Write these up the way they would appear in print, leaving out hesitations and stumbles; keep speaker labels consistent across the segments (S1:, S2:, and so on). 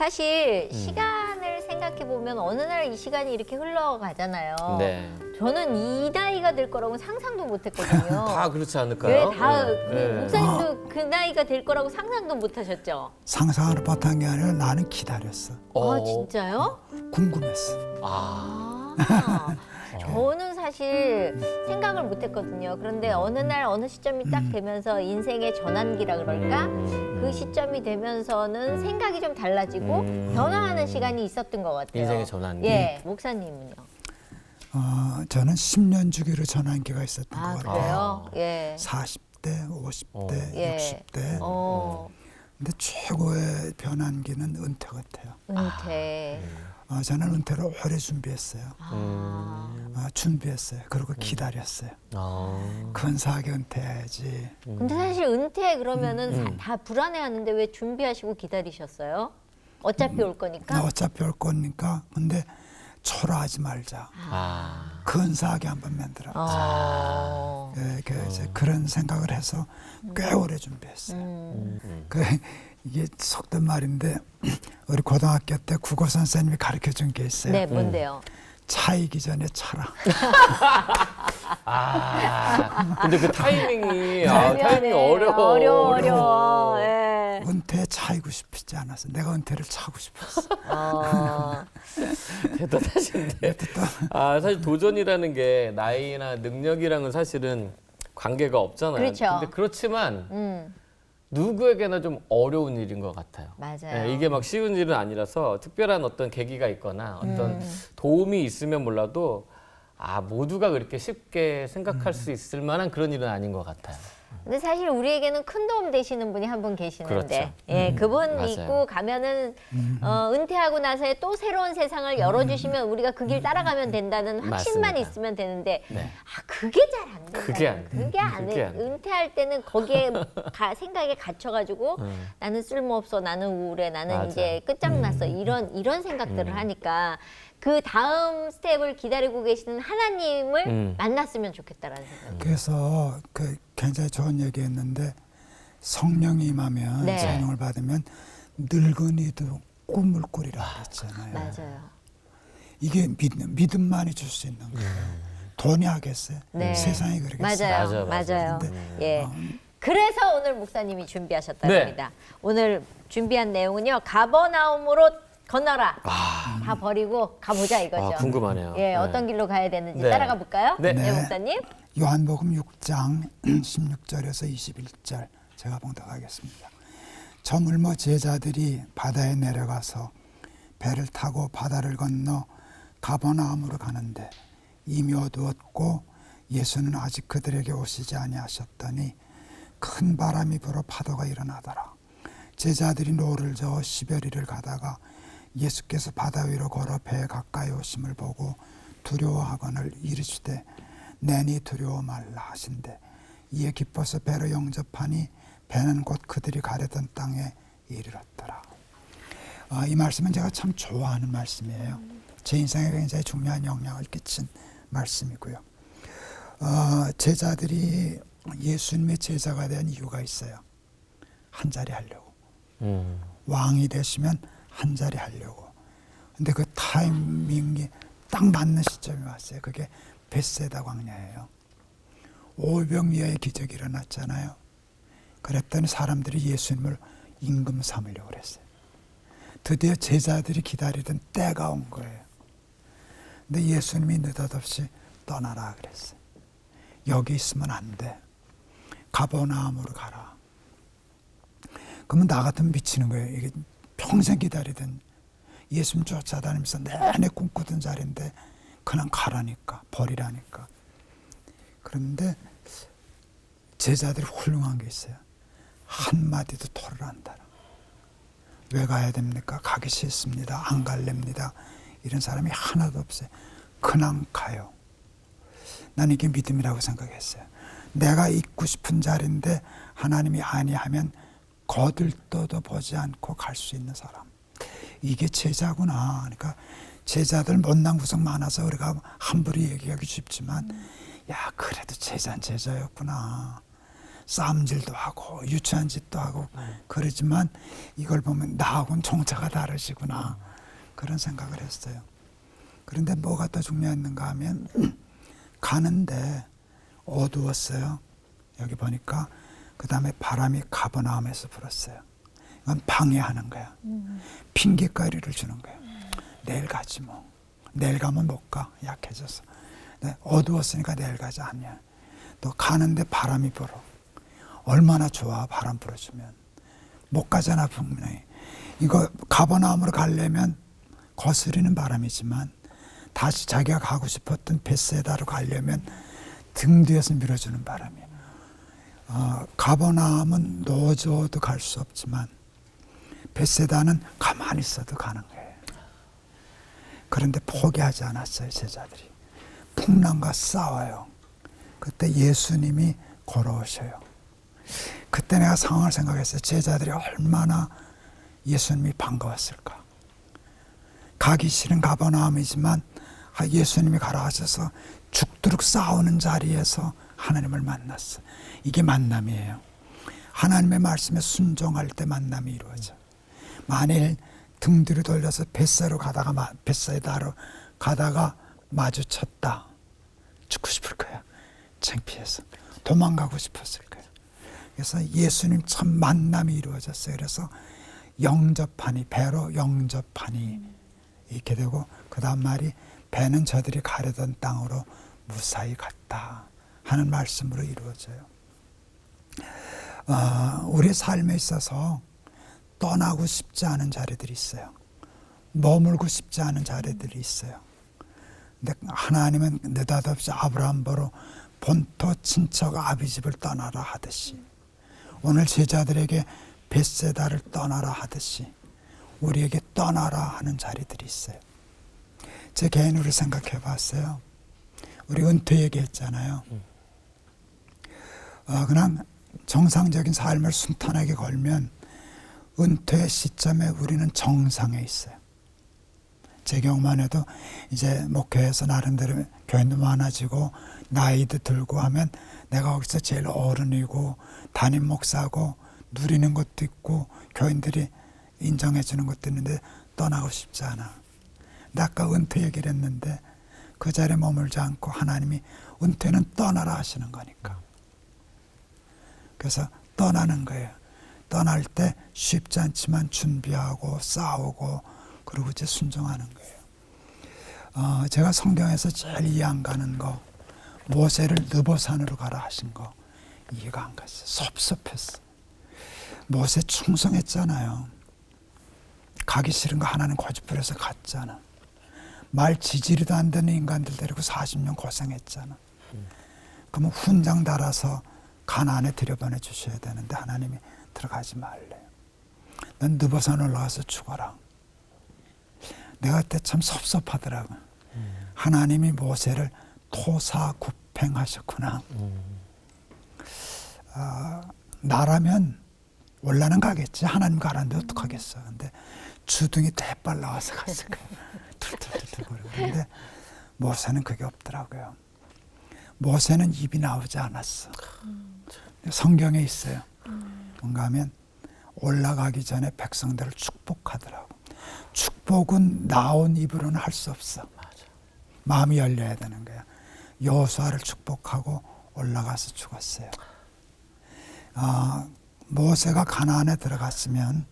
S1: 사실 시간을 생각해 보면 어느 날 이 시간이 이렇게 흘러가잖아요.
S2: 네.
S1: 저는 이 나이가 될 거라고 상상도 못했거든요.
S2: 다 그렇지 않을까요?
S1: 네, 다
S2: 네.
S1: 목사님도 그 나이가 될 거라고 상상도 못하셨죠.
S3: 상상을 못한 게 아니라 나는 기다렸어.
S1: 아 진짜요?
S3: 궁금했어.
S1: 아, 저는 사실 생각을 못했거든요. 그런데 어느 날 어느 시점이 딱 되면서 인생의 전환기라 그럴까? 그 시점이 되면서는 생각이 좀 달라지고 변화하는 시간이 있었던 것 같아요.
S2: 인생의 전환기.
S1: 예, 목사님은요?
S3: 저는 10년 주기로 전환기가 있었던
S1: 아
S3: 것 같아요.
S1: 그래요? 예.
S3: 40대, 50대,
S1: 예.
S3: 60대. 근데 최고의 변환기는 은퇴 같아요.
S1: 은퇴.
S3: 저는 은퇴를 오래 준비했어요. 준비했어요. 그리고 기다렸어요. 근사하게 은퇴해야지.
S1: 근데 사실 은퇴 그러면은 다 불안해하는데 왜 준비하시고 기다리셨어요? 어차피 올 거니까.
S3: 어차피 올 거니까. 근데 초라하지 말자. 근사하게 한번 만들어보자. 그런 생각을 해서 꽤 오래 준비했어요. 이게 속된 말인데 우리 고등학교 때 국어 선생님이 가르쳐준 게 있어요.
S1: 네, 뭔데요?
S3: 차이기 전에 차라.
S2: 근데 그 타이밍이
S1: 어려워. 예.
S3: 은퇴에 차이고 싶지 않아서 내가 은퇴를 차고 싶었어.
S2: 대단하신데. 사실 도전이라는 게 나이나 능력이랑은 사실은 관계가 없잖아요.
S1: 그렇죠.
S2: 근데 그렇지만 누구에게나 좀 어려운 일인 것 같아요.
S1: 맞아요.
S2: 이게 막 쉬운 일은 아니라서 특별한 어떤 계기가 있거나 어떤 도움이 있으면 몰라도 모두가 그렇게 쉽게 생각할 수 있을 만한 그런 일은 아닌 것 같아요.
S1: 근데 사실 우리에게는 큰 도움 되시는 분이 한 분 계시는데,
S2: 그렇죠.
S1: 예, 그분
S2: 맞아요.
S1: 믿고 가면은 은퇴하고 나서의 또 새로운 세상을 열어주시면 우리가 그 길 따라가면 된다는 확신만
S2: 맞습니다.
S1: 있으면 되는데,
S2: 네.
S1: 그게 잘 안 된다.
S2: 그게 안 돼.
S1: 그게 안
S2: 그게
S1: 돼.
S2: 안 돼.
S1: 은퇴할 때는 거기에 생각에 갇혀가지고 나는 쓸모없어, 나는 우울해, 나는
S2: 맞아.
S1: 이제 끝장났어 이런 생각들을 하니까. 그 다음 스텝을 기다리고 계시는 하나님을 만났으면 좋겠다라는 생각이.
S3: 그래서 굉장히 좋은 얘기했는데 성령이 임하면
S1: 네.
S3: 성령을 받으면 늙은이도 꿈을 꾸리라 그랬잖아요.
S1: 맞아요.
S3: 이게 믿음만이 줄 수 있는 거예요. 돈이 하겠어요.
S1: 네.
S3: 세상이 그러겠어요.
S1: 맞아요.
S3: 근데,
S1: 예. 그래서 오늘 목사님이 준비하셨다고
S2: 네.
S1: 합니다. 오늘 준비한 내용은요. 가버나움으로 건너라. 다 버리고 가보자 이거죠.
S2: 궁금하네요.
S1: 예, 어떤 길로 가야 되는지
S2: 네.
S1: 따라가 볼까요?
S2: 네.
S3: 네.
S1: 목사님.
S3: 요한복음 6장 16절에서 21절 제가 봉독하겠습니다. 저물모 제자들이 바다에 내려가서 배를 타고 바다를 건너 가버나움으로 가는데 이미 어두웠고 예수는 아직 그들에게 오시지 아니하셨더니 큰 바람이 불어 파도가 일어나더라. 제자들이 노를 저어 시베리를 가다가 예수께서 바다 위로 걸어 배에 가까이 오심을 보고 두려워하거늘 이르시되 내니 두려워 말라 하신대 이에 기뻐서 배로 영접하니 배는 곧 그들이 가려던 땅에 이르렀더라. 이 말씀은 제가 참 좋아하는 말씀이에요. 제 인생에 굉장히 중요한 영향을 끼친 말씀이고요. 제자들이 예수님의 제자가 된 이유가 있어요. 한 자리 하려고. 왕이 되시면 한 자리 하려고. 근데 그 타이밍이 딱 맞는 시점이 왔어요. 그게 벳세다 광야예요. 오병이어의 기적이 일어났잖아요. 그랬더니 사람들이 예수님을 임금 삼으려고 그랬어요. 드디어 제자들이 기다리던 때가 온 거예요. 근데 예수님이 느닷없이 떠나라 그랬어요. 여기 있으면 안 돼. 가버나움으로 가라. 그러면 나 같으면 미치는 거예요. 이게 평생 기다리던 예수님 쫓아다니면서 내내 꿈꾸던 자리인데 그냥 가라니까, 버리라니까. 그런데 제자들이 훌륭한 게 있어요. 한마디도 토를 한다. 왜 가야 됩니까? 가기 싫습니다. 안 갈랍니다. 이런 사람이 하나도 없어요. 그냥 가요. 나는 이게 믿음이라고 생각했어요. 내가 있고 싶은 자리인데 하나님이 아니하면 거들떠도 보지 않고 갈 수 있는 사람. 이게 제자구나. 그러니까 제자들 못난 구석 많아서 우리가 함부로 얘기하기 쉽지만 야 그래도 제자는 제자였구나. 싸움질도 하고 유치한 짓도 하고 그러지만 이걸 보면 나하고는 종자가 다르시구나 그런 생각을 했어요. 그런데 뭐가 더 중요했는가 하면 가는데 어두웠어요. 여기 보니까 그 다음에 바람이 가버나움에서 불었어요. 이건 방해하는 거야. 핑계거리를 주는 거야. 내일 가지 뭐. 내일 가면 못 가. 약해져서. 네, 어두웠으니까 내일 가자 아니야. 또 가는데 바람이 불어. 얼마나 좋아 바람 불어주면. 못 가잖아 분명히. 이거 가버나움으로 가려면 거스리는 바람이지만 다시 자기가 가고 싶었던 벳세다로 가려면 등 뒤에서 밀어주는 바람이에요. 가버나움은 노져도 갈 수 없지만 벳세다는 가만히 있어도 가는 거예요. 그런데 포기하지 않았어요. 제자들이. 풍랑과 싸워요. 그때 예수님이 걸어오셔요. 그때 내가 상황을 생각했어요. 제자들이 얼마나 예수님이 반가웠을까. 가기 싫은 가버나움이지만 예수님이 가라하셔서 죽도록 싸우는 자리에서 하나님을 만났어. 이게 만남이에요. 하나님의 말씀에 순종할 때 만남이 이루어져. 만일 등 뒤로 돌려서 벳사이다로 가다가 마주쳤다. 죽고 싶을 거야. 창피해서. 도망가고 싶었을 거야. 그래서 예수님 참 만남이 이루어졌어요. 그래서 영접하니, 배로 영접하니 이렇게 되고 그 다음 말이 배는 저들이 가려던 땅으로 무사히 갔다 하는 말씀으로 이루어져요. 우리 삶에 있어서 떠나고 싶지 않은 자리들이 있어요. 머물고 싶지 않은 자리들이 있어요. 근데 하나님은 느닷없이 아브라함 보러 본토 친척 아비집을 떠나라 하듯이 오늘 제자들에게 벳세다를 떠나라 하듯이 우리에게 떠나라 하는 자리들이 있어요. 제 개인으로 생각해 봤어요. 우리 은퇴 얘기했잖아요. 그냥 정상적인 삶을 순탄하게 걸면 은퇴 시점에 우리는 정상에 있어요. 제 경우만 해도 이제 목회에서 나름대로 교인도 많아지고 나이도 들고 하면 내가 거기서 제일 어른이고 담임 목사고 누리는 것도 있고 교인들이 인정해 주는 것도 있는데 떠나고 싶지 않아. 근데 아까 은퇴 얘기를 했는데 그 자리에 머물지 않고 하나님이 은퇴는 떠나라 하시는 거니까. 그래서 떠나는 거예요. 떠날 때 쉽지 않지만 준비하고 싸우고 그리고 이제 순종하는 거예요. 제가 성경에서 제일 이해 안 가는 거 모세를 느보산으로 가라 하신 거 이해가 안 갔어요. 섭섭했어. 모세 충성했잖아요. 가기 싫은 거 하나는 고집부려서 갔잖아. 말 지지리도 안 되는 인간들 데리고 40년 고생했잖아. 그러면 훈장 달아서 가나안에 들여보내 주셔야 되는데 하나님이 들어가지 말래요. 넌 느보산 올라가서 죽어라. 내가 그때 참 섭섭하더라고. 하나님이 모세를 토사구팽하셨구나. 나라면 올라는 가겠지. 하나님 가라는데 어떡하겠어. 근데 주둥이 대빨 나와서 갔을 거예요. 툴툴툴툴 거리고. 근데 모세는 그게 없더라고요. 모세는 입이 나오지 않았어. 성경에 있어요. 뭔가 하면 올라가기 전에 백성들을 축복하더라고. 축복은 나온 입으로는 할 수 없어. 마음이 열려야 되는 거야. 여호수아를 축복하고 올라가서 죽었어요. 모세가 가나안에 들어갔으면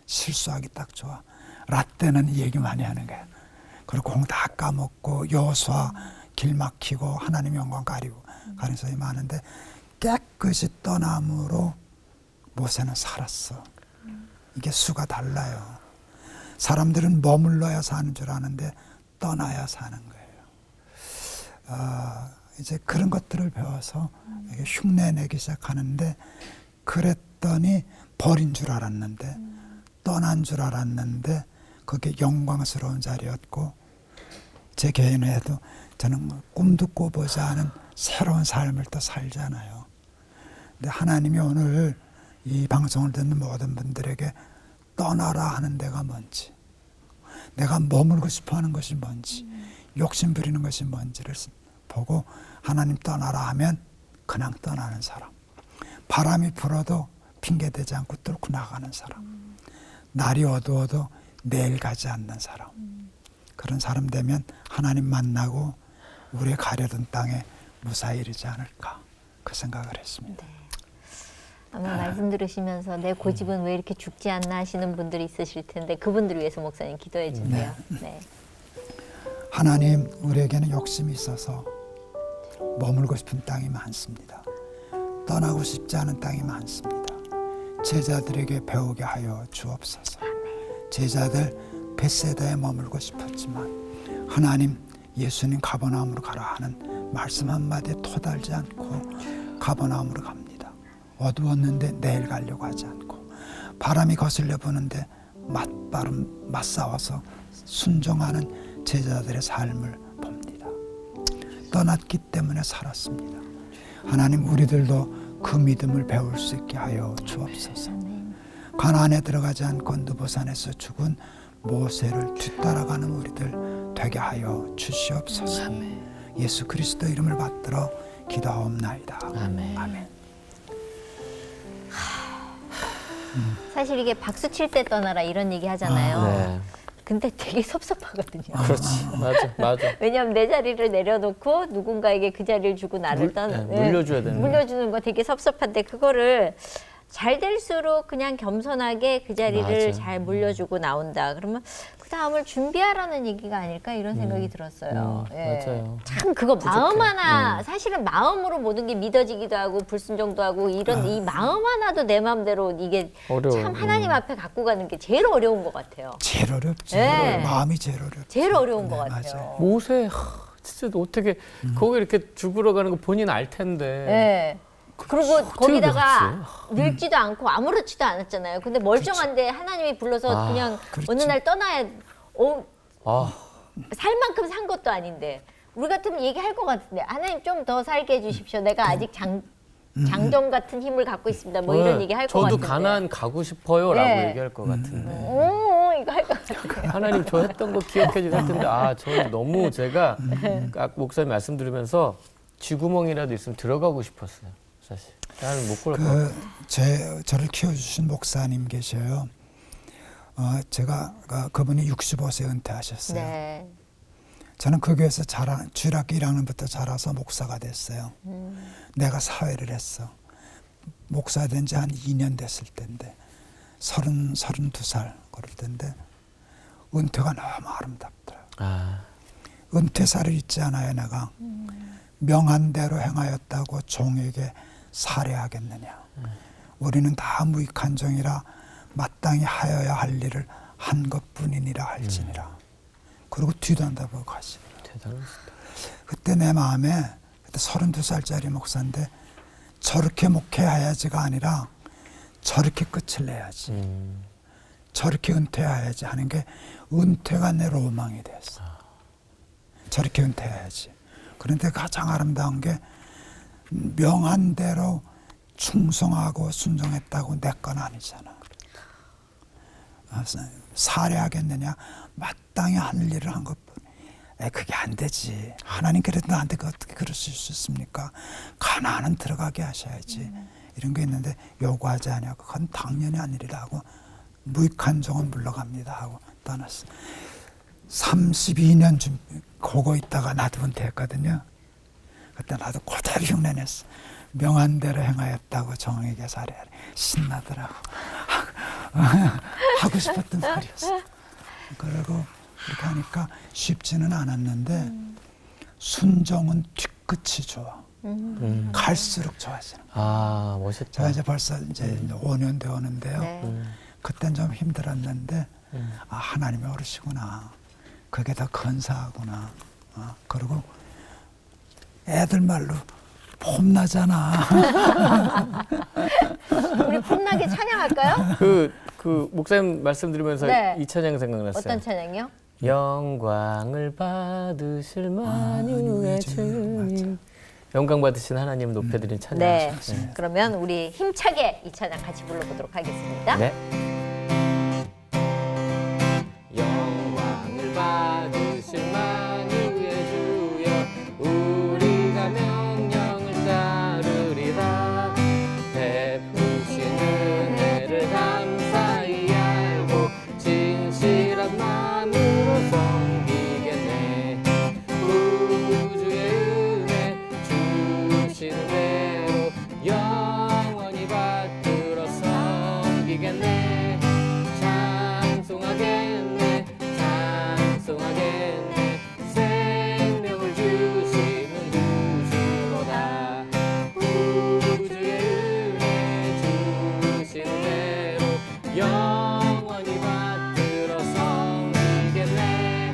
S3: 실수하기 딱 좋아. 라떼는 이 얘기 많이 하는 거야. 그리고 공 다 까먹고 여호수아 길 막히고 하나님 영광 가리고 가능성이 많은데 깨끗이 떠남으로 모세는 살았어. 이게 수가 달라요. 사람들은 머물러야 사는 줄 아는데 떠나야 사는 거예요. 이제 그런 것들을 배워서 이게 흉내내기 시작하는데 그랬더니 버린 줄 알았는데 떠난 줄 알았는데 그게 영광스러운 자리였고 제 개인에도 저는 꿈도 꿔보지 않은 새로운 삶을 또 살잖아요. 근데 하나님이 오늘 이 방송을 듣는 모든 분들에게 떠나라 하는 데가 뭔지 내가 머물고 싶어하는 것이 뭔지 욕심 부리는 것이 뭔지를 보고 하나님 떠나라 하면 그냥 떠나는 사람 바람이 불어도 핑계대지 않고 뚫고 나가는 사람. 날이 어두워도 내일 가지 않는 사람. 그런 사람 되면 하나님 만나고 우리의 가려던 땅에 무사히 이르지 않을까 그 생각을 했습니다.
S1: 아마 말씀 들으시면서 내 고집은 왜 이렇게 죽지 않나 하시는 분들이 있으실 텐데 그분들을 위해서 목사님 기도해 주세요. 네.
S3: 하나님, 우리에게는 욕심이 있어서 머물고 싶은 땅이 많습니다. 떠나고 싶지 않은 땅이 많습니다. 제자들에게 배우게 하여 주옵소서. 제자들 벳세다에 머물고 싶었지만 하나님, 예수님 가버나움으로 가라 하는 말씀 한마디에 토달지 않고 가버나움으로 갑니다. 어두웠는데 내일 가려고 하지 않고 바람이 거슬려 부는데 맞싸워서 순종하는 제자들의 삶을 봅니다. 떠났기 때문에 살았습니다. 하나님, 우리들도 그 믿음을 배울 수 있게 하여 주옵소서. 가나안에 들어가지 않고 느보산에서 죽은 모세를 뒤따라가는 우리들 되게 하여 주시옵소서. 예수 그리스도 이름을 받들어 기도하옵나이다. 아멘.
S1: 사실 이게 박수 칠 때 떠나라 이런 얘기 하잖아요.
S2: 네.
S1: 근데 되게 섭섭하거든요.
S2: 그렇지. 맞아.
S1: 왜냐하면 내 자리를 내려놓고 누군가에게 그 자리를 주고 나를
S2: 물려줘야 되는
S1: 물려주는 거 되게 섭섭한데 그거를 잘 될수록 그냥 겸손하게 그 자리를
S2: 맞아.
S1: 잘 물려주고 나온다. 그러면 그 다음을 준비하라는 얘기가 아닐까 이런 생각이 들었어요.
S2: 맞아요.
S1: 참 그거 마음 하나 사실은 마음으로 모든 게 믿어지기도 하고 불순종도 하고 이런 이 마음 하나도 내 마음대로 이게
S2: 어려워요.
S1: 참 하나님 앞에 갖고 가는 게 제일 어려운 것 같아요.
S3: 제일 어렵지.
S1: 네.
S3: 마음이 제일 어렵지.
S1: 제일 어려운 것
S3: 네,
S1: 같아요.
S3: 맞아요.
S2: 모세 진짜 어떻게 거기 이렇게 죽으러 가는 거 본인 알 텐데.
S1: 네. 그리고
S2: 어떻게
S1: 거기다가 늙지도 않고 아무렇지도 않았잖아요. 근데 멀쩡한데 하나님이 불러서 그냥 어느 날 떠나야
S2: 아,
S1: 살 만큼 산 것도 아닌데 우리 같으면 얘기할 것 같은데 하나님 좀 더 살게 해주십시오. 내가 아직 장정 같은 힘을 갖고 있습니다. 뭐 이런 얘기 할 것 같은데.
S2: 저도 가나안 가고 싶어요라고
S1: 네.
S2: 얘기할 것 같은데.
S1: 이거 할 것 같아요.
S2: 하나님 저 했던 거 기억해 주실 텐데 저는 너무 제가 아까 목사님 말씀 들으면서 쥐구멍이라도 있으면 들어가고 싶었어요. 사실 나는 못 그럴 것 같아요.
S3: 저를 키워주신 목사님 계셔요. 제가 그분이 65세 은퇴하셨어요.
S1: 네.
S3: 저는 그 교회에서 주일학교 1학년부터 자라서 목사가 됐어요. 내가 사회를 했어. 목사 된 지 한 2년 됐을 때인데 32살 그럴 때인데 은퇴가 너무 아름답더라고요. 은퇴사를 잊지 않아요. 내가 명한 대로 행하였다고 종에게 살해하겠느냐. 우리는 다 무익한 종이라 마땅히 하여야 할 일을 한 것뿐이니라 할지니라. 그리고 뒤도 안 돌아보고 가시더라고요.
S2: 대단하시다.
S3: 그때 내 마음에 그때 32살짜리 목사인데 저렇게 목회해야지가 아니라 저렇게 끝을 내야지. 저렇게 은퇴해야지 하는 게 은퇴가 내 로망이 됐어. 저렇게 은퇴해야지. 그런데 가장 아름다운 게 명한 대로 충성하고 순종했다고 내 건 아니잖아. 살해하겠느냐? 마땅히 하는 일을 한 것뿐. 그게 안 되지. 하나님 그래도 나한테 어떻게 그러실 수 있습니까? 가나안은 들어가게 하셔야지. 이런 게 있는데 요구하지 않냐고. 그건 당연히 아니리라 하고 무익한 종은 물러갑니다 하고 떠났어. 32년 고고 있다가 나도 은퇴했거든요. 그때 나도 그대로 흉내냈어. 명한 대로 행하였다고 정에게 살해하리. 신나더라고. 하고 싶었던 말이었어. 그리고 그렇게 하니까 쉽지는 않았는데 순종은 뒤끝이 좋아. 갈수록 좋아지는 거야.
S2: 멋있다.
S3: 제가 이제 벌써 이제 5년 되었는데요.
S1: 네.
S3: 그땐 좀 힘들었는데 하나님이 어르시구나. 그게 더 근사하구나. 그리고 애들 말로 폼나잖아.
S1: 우리 폼나게 찬양할까요?
S2: 그 목사님 말씀 들으면서
S1: 네.
S2: 이 찬양 생각났어요.
S1: 어떤 찬양이요?
S2: 영광을 받으실 만유의 주님.
S3: 맞아.
S2: 영광 받으신 하나님 높여드린 찬양.
S1: 네. 그러면 우리 힘차게 이 찬양 같이 불러보도록 하겠습니다.
S2: 네. 영광을 받으실 만유의 주여 우리가 명령을 따르리라. 온갖 마음으로 섬기겠네. 우주의 은혜 주시는 대로 영원히 받들어 섬기겠네. 찬송하겠네 찬송하겠네. 생명을 주시는 구주로다. 우주의 은혜 주시는 대로 영원히 받들어 섬기겠네.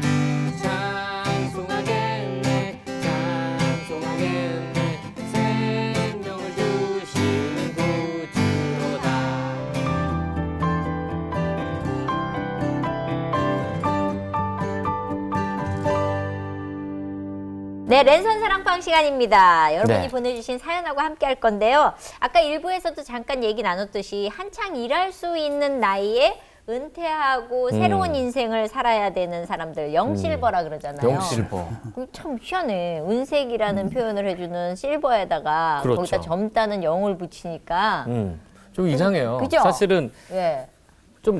S2: 찬송하겠네 찬송하겠네. 생명을 주시는 구주로다.
S1: 네, 랜선 사랑방 시간입니다. 여러분이
S2: 네.
S1: 보내주신 사연하고 함께 할 건데요. 아까 일부에서도 잠깐 얘기 나눴듯이 한창 일할 수 있는 나이에 은퇴하고 새로운 인생을 살아야 되는 사람들, 영실버라 그러잖아요.
S2: 영실버.
S1: 그거 참 희한해. 은색이라는 표현을 해주는 실버에다가
S2: 그렇죠.
S1: 거기다 젊다는 영을 붙이니까
S2: 좀 이상해요.
S1: 그죠?
S2: 사실은
S1: 예,
S2: 조금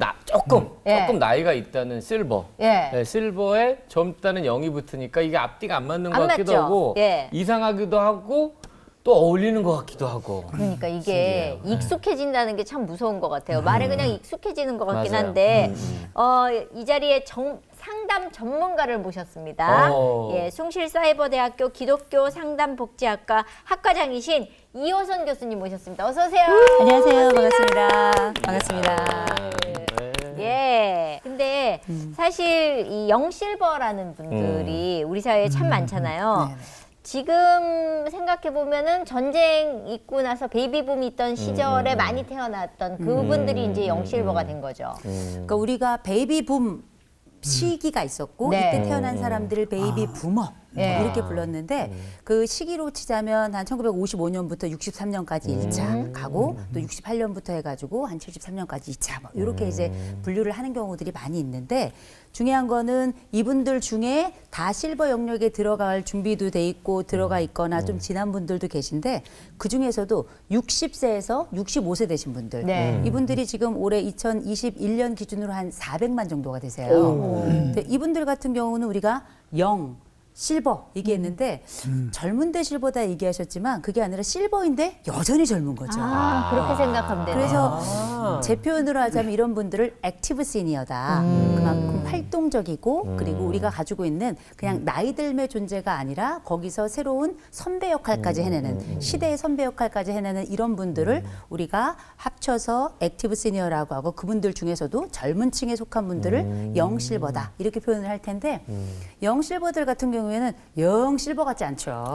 S1: 예.
S2: 조금 나이가 있다는 실버.
S1: 예.
S2: 네, 실버에 젊다는 영이 붙으니까 이게 앞뒤가 안 맞는 것
S1: 안
S2: 같기도
S1: 맞죠?
S2: 하고
S1: 예.
S2: 이상하기도 하고 또 어울리는 것 같기도 하고.
S1: 그러니까 이게
S2: 신기해요.
S1: 익숙해진다는 게 참 무서운 것 같아요. 말에 그냥 익숙해지는 것 같긴
S2: 맞아요.
S1: 한데 이 자리에 상담 전문가를 모셨습니다. 예, 숭실사이버대학교 기독교 상담복지학과 학과장이신 이호선 교수님 모셨습니다. 어서 오세요.
S4: 안녕하세요. 반갑습니다. 반갑습니다.
S1: 예. 근데 사실 이 영실버라는 분들이 우리 사회에 참 많잖아요.
S4: 네네.
S1: 지금 생각해 보면은 전쟁 있고 나서 베이비붐이 있던 시절에 많이 태어났던 그분들이 이제 영실버가 된 거죠.
S4: 그러니까 우리가 베이비붐 시기가 있었고
S1: 네.
S4: 이때 태어난 사람들을 베이비 부머
S1: 네.
S4: 이렇게 불렀는데 그 시기로 치자면 한 1955년부터 63년까지 1차 가고 또 68년부터 해가지고 한 73년까지 2차 뭐 이렇게 이제 분류를 하는 경우들이 많이 있는데 중요한 거는 이분들 중에 다 실버 영역에 들어갈 준비도 돼 있고 들어가 있거나 좀 지난 분들도 계신데 그 중에서도 60세에서 65세 되신 분들
S1: 네.
S4: 이분들이 지금 올해 2021년 기준으로 한 400만 정도가 되세요. 근데 이분들 같은 경우는 우리가 실버 얘기했는데 젊은데 실버다 얘기하셨지만 그게 아니라 실버인데 여전히 젊은 거죠.
S1: 아, 그렇게 생각하면 되네요.
S4: 그래서 제 표현으로 하자면 이런 분들을 액티브 시니어다. 그만큼 활동적이고 그리고 우리가 가지고 있는 그냥 나이 들매 존재가 아니라 거기서 새로운 선배 역할까지 해내는 시대의 선배 역할까지 해내는 이런 분들을 우리가 합쳐서 액티브 시니어라고 하고 그분들 중에서도 젊은 층에 속한 분들을 영실버다 이렇게 표현을 할 텐데 영실버들 같은 경우에는 영 실버 같지 않죠.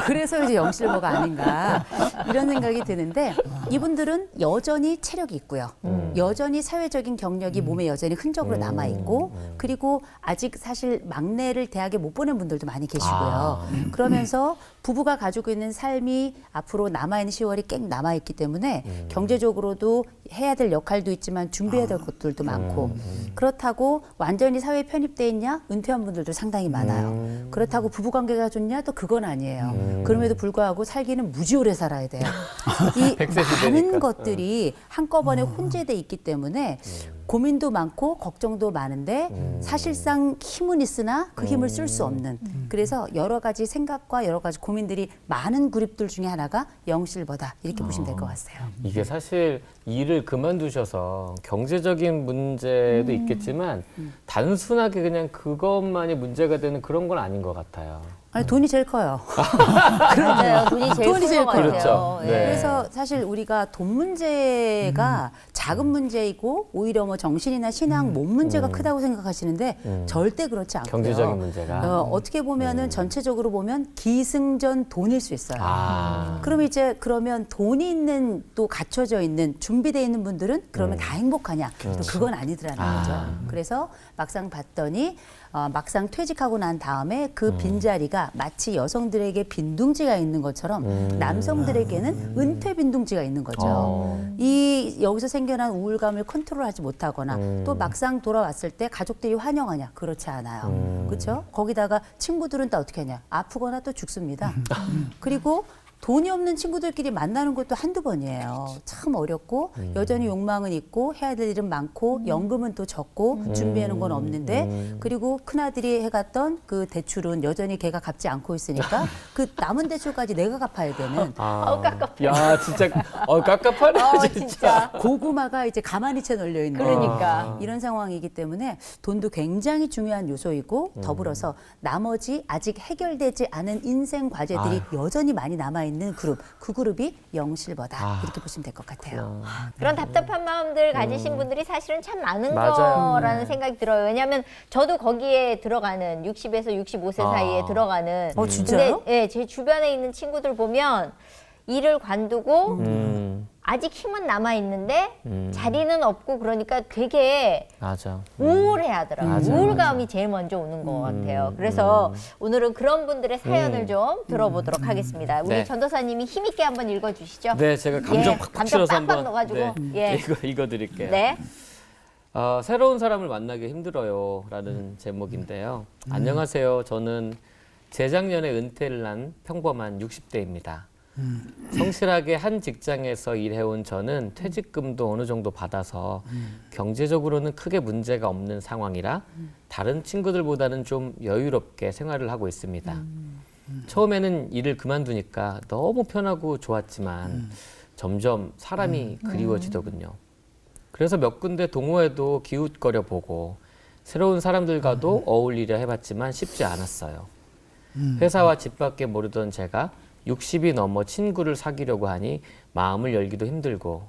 S4: 그래서 이제 영실버가 아닌가 이런 생각이 드는데 이분들은 여전히 체력이 있고요. 여전히 사회적인 경력이 몸에 여전히 흔적으로 남아있고 그리고 아직 사실 막내를 대학에 못 보낸 분들도 많이 계시고요. 그러면서 부부가 가지고 있는 삶이 앞으로 남아있는 10월이 꽤 남아있기 때문에 경제적으로도 해야 될 역할도 있지만 준비해야 될 것들도 많고 그렇다고 완전히 사회에 편입돼 있냐? 은퇴한 분들도 상당히 많아요. 그렇다고 부부관계가 좋냐? 또 그건 아니에요. 그럼에도 불구하고 살기는 무지 오래 살아야 돼요. 이
S2: 100세 시대니까.
S4: 많은 것들이 한꺼번에 혼재돼 있기 때문에 고민도 많고 걱정도 많은데 사실상 힘은 있으나 그 힘을 쓸 수 없는 그래서 여러 가지 생각과 여러 가지 고민들이 많은 그룹들 중에 하나가 영실버다 이렇게 보시면 될 것 같아요.
S2: 이게 사실 일을 그만두셔서 경제적인 문제도 있겠지만 단순하게 그냥 그것만이 문제가 되는 그런 건 아닌 것 같아요.
S4: 아니, 돈이 제일 커요.
S1: 맞아요. 돈이 제일
S4: 돈이 제일
S1: 큰것 같아요.
S2: 그렇죠.
S1: 예.
S2: 네.
S4: 그래서 사실 우리가 돈 문제가 작은 문제이고 오히려 뭐 정신이나 신앙, 몸 문제가 크다고 생각하시는데 절대 그렇지 않고요.
S2: 경제적인 문제가.
S4: 어떻게 보면은 전체적으로 보면 기승전 돈일 수 있어요.
S2: 아.
S4: 그럼 이제 그러면 돈이 있는 또 갖춰져 있는 준비되어 있는 분들은 그러면 다 행복하냐? 또 그건 아니더라는 거죠. 그래서 막상 봤더니 막상 퇴직하고 난 다음에 그 빈자리가 마치 여성들에게 빈둥지가 있는 것처럼 남성들에게는 은퇴 빈둥지가 있는 거죠. 이 여기서 생겨난 우울감을 컨트롤하지 못하거나 또 막상 돌아왔을 때 가족들이 환영하냐? 그렇지 않아요. 그렇죠? 거기다가 친구들은 또 어떻게 하냐? 아프거나 또 죽습니다. 그리고 돈이 없는 친구들끼리 만나는 것도 한두 번이에요. 참 어렵고 여전히 욕망은 있고 해야 될 일은 많고 연금은 또 적고 준비하는 건 없는데 그리고 큰아들이 해갔던 그 대출은 여전히 걔가 갚지 않고 있으니까 그 남은 대출까지 내가 갚아야 되는
S1: 깝깝해.
S2: 야, 진짜 깝깝하네.
S1: 진짜.
S4: 고구마가 이제 가만히 채 널려 있는
S1: 그러니까.
S4: 이런 상황이기 때문에 돈도 굉장히 중요한 요소이고 더불어서 나머지 아직 해결되지 않은 인생 과제들이 여전히 많이 남아있는 그룹, 그 그룹이 영실버다 이렇게 보시면 될 것 같아요.
S1: 그런 답답한 마음들 가지신 분들이 사실은 참 많은
S2: 맞아요.
S1: 거라는 생각이 들어요. 왜냐하면 저도 거기에 들어가는 60에서 65세 사이에 들어가는.
S4: 진짜요?
S1: 근데 예, 제 주변에 있는 친구들 보면 일을 관두고 아직 힘은 남아 있는데 자리는 없고 그러니까 되게
S2: 맞아.
S1: 우울해하더라고요.
S2: 맞아,
S1: 우울감이 제일 먼저 오는 것 같아요. 그래서 오늘은 그런 분들의 사연을 좀 들어보도록 하겠습니다. 우리
S2: 네.
S1: 전도사님이 힘있게 한번 읽어주시죠.
S2: 네, 제가 감정
S1: 예,
S2: 팍팍
S1: 감정
S2: 실어서
S1: 빡빡
S2: 한번
S1: 넣어가지고. 예.
S2: 읽어드릴게요.
S1: 네.
S2: 새로운 사람을 만나기 힘들어요라는 제목인데요. 안녕하세요. 저는 재작년에 은퇴를 한 평범한 60대입니다. 성실하게 한 직장에서 일해온 저는 퇴직금도 어느 정도 받아서 경제적으로는 크게 문제가 없는 상황이라 다른 친구들보다는 좀 여유롭게 생활을 하고 있습니다. 처음에는 일을 그만두니까 너무 편하고 좋았지만 점점 사람이 그리워지더군요. 그래서 몇 군데 동호회도 기웃거려 보고 새로운 사람들과도 어울리려 해봤지만 쉽지 않았어요. 회사와 집 밖에 모르던 제가 60이 넘어 친구를 사귀려고 하니 마음을 열기도 힘들고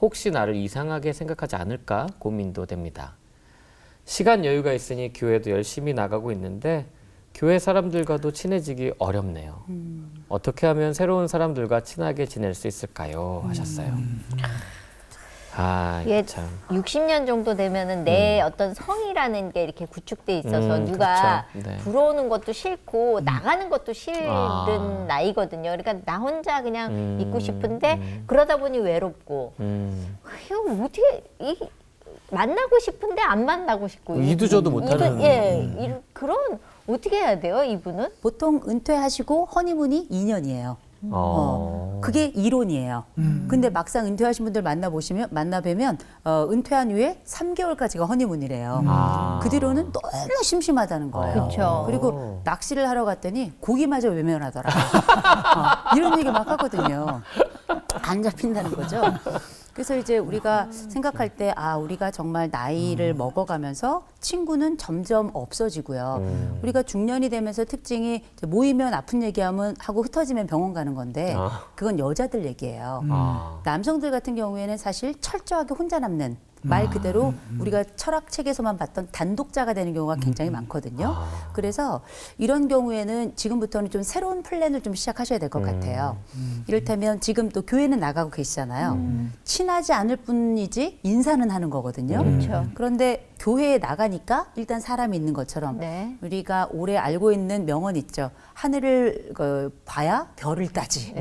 S2: 혹시 나를 이상하게 생각하지 않을까 고민도 됩니다. 시간 여유가 있으니 교회도 열심히 나가고 있는데 교회 사람들과도 친해지기 어렵네요. 어떻게 하면 새로운 사람들과 친하게 지낼 수 있을까요? 하셨어요.
S1: 예,
S2: 참.
S1: 60년 정도 되면은 내 어떤 성이라는 게 이렇게 구축돼 있어서 누가
S2: 그렇죠. 네.
S1: 들어오는 것도 싫고 나가는 것도 싫은
S2: 아.
S1: 나이거든요. 그러니까 나 혼자 그냥 있고 싶은데 그러다 보니 외롭고 이거 어떻게 만나고 싶은데 안 만나고 싶고
S2: 이도저도 못하는.
S1: 그런 어떻게 해야 돼요, 이분은?
S4: 보통 은퇴하시고 허니문이 2년이에요. 그게 이론이에요. 근데 막상 은퇴하신 분들 만나뵈면 은퇴한 후에 3개월까지가 허니문이래요. 그 뒤로는 너무 심심하다는 거예요.
S1: 그쵸.
S4: 그리고 낚시를 하러 갔더니 고기마저 외면하더라. 이런 얘기 막 하거든요. 안 잡힌다는 거죠. 그래서 이제 우리가 생각할 때 우리가 정말 나이를 먹어가면서 친구는 점점 없어지고요. 우리가 중년이 되면서 특징이 이제 모이면 아픈 얘기하면 하고 흩어지면 병원 가는 건데 그건 여자들 얘기예요. 남성들 같은 경우에는 사실 철저하게 혼자 남는 말 그대로 우리가 철학책에서만 봤던 단독자가 되는 경우가 굉장히 많거든요. 그래서 이런 경우에는 지금부터는 좀 새로운 플랜을 좀 시작하셔야 될 것 같아요. 이를테면 지금 또 교회는 나가고 계시잖아요. 친하지 않을 뿐이지 인사는 하는 거거든요.
S1: 그렇죠.
S4: 그런데 교회에 나가니까 일단 사람이 있는 것처럼
S1: 네.
S4: 우리가 오래 알고 있는 명언 있죠. 하늘을 봐야 별을 따지.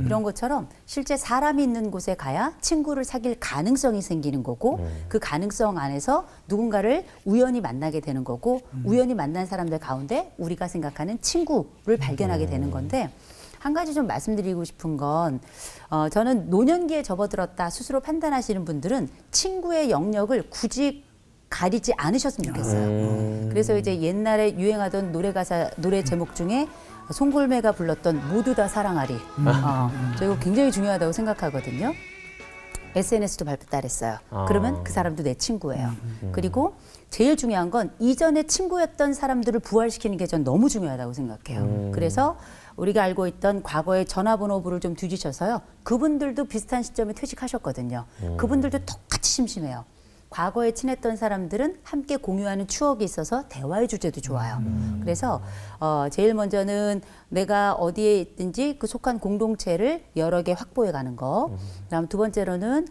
S4: 이런 것처럼 실제 사람이 있는 곳에 가야 친구를 사귈 가능성이 생기는 거고 그 가능성 안에서 누군가를 우연히 만나게 되는 거고 우연히 만난 사람들 가운데 우리가 생각하는 친구를 발견하게 되는 건데 한 가지 좀 말씀드리고 싶은 건 저는 노년기에 접어들었다 스스로 판단하시는 분들은 친구의 영역을 굳이 가리지 않으셨으면 좋겠어요. 그래서 이제 옛날에 유행하던 노래 제목 중에 송골매가 불렀던 모두 다 사랑하리. 저 이거 굉장히 중요하다고 생각하거든요. SNS도 발달했어요. 그러면 그 사람도 내 친구예요. 그리고 제일 중요한 건 이전에 친구였던 사람들을 부활시키는 게 전 너무 중요하다고 생각해요. 그래서 우리가 알고 있던 과거의 전화번호부를 좀 뒤지셔서요. 그분들도 비슷한 시점에 퇴직하셨거든요. 그분들도 똑같이 심심해요. 과거에 친했던 사람들은 함께 공유하는 추억이 있어서 대화의 주제도 좋아요. 그래서 제일 먼저는 내가 어디에 있든지 그 속한 공동체를 여러 개 확보해 가는 거. 그다음 두 번째로는